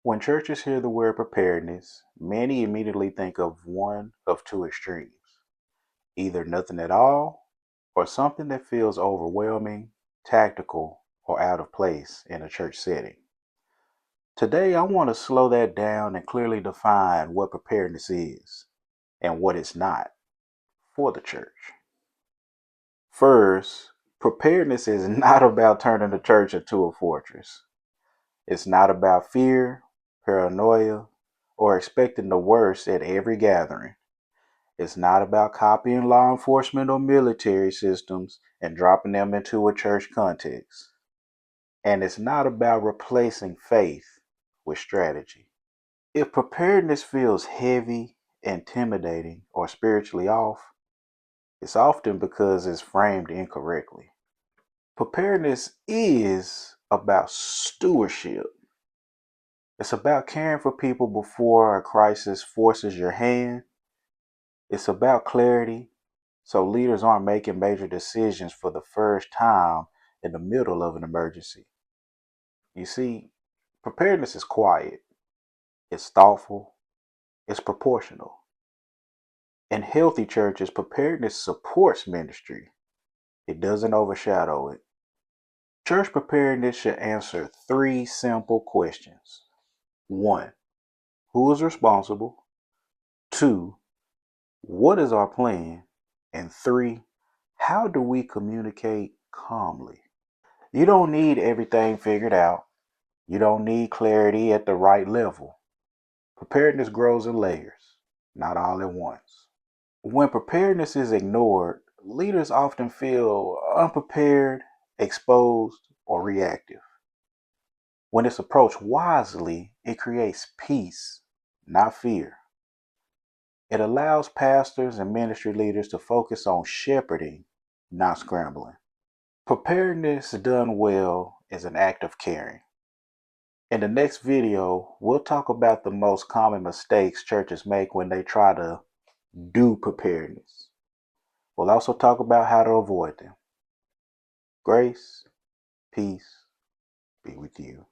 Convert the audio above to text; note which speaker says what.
Speaker 1: When churches hear the word preparedness, many immediately think of one of two extremes: either nothing at all, or something that feels overwhelming, tactical, or out of place in a church setting. Today, I want to slow that down and clearly define what preparedness is and what it's not for the church. First, preparedness is not about turning the church into a fortress. It's not about fear, paranoia, or expecting the worst at every gathering. It's not about copying law enforcement or military systems and dropping them into a church context. And it's not about replacing faith with strategy. If preparedness feels heavy, intimidating, or spiritually off, it's often because it's framed incorrectly. Preparedness is about stewardship. It's about caring for people before a crisis forces your hand. It's about clarity, so leaders aren't making major decisions for the first time in the middle of an emergency. You see, preparedness is quiet, it's thoughtful, it's proportional. In healthy churches, preparedness supports ministry, it doesn't overshadow it. Church preparedness should answer three simple questions. One, who is responsible? Two, what is our plan? And three, how do we communicate calmly? You don't need everything figured out. You don't need clarity at the right level. Preparedness grows in layers, not all at once. When preparedness is ignored, leaders often feel unprepared, exposed, or reactive. When it's approached wisely, it creates peace, not fear. It allows pastors and ministry leaders to focus on shepherding, not scrambling. Preparedness done well is an act of caring. In the next video, we'll talk about the most common mistakes churches make when they try to do preparedness. We'll also talk about how to avoid them. Grace, peace be with you.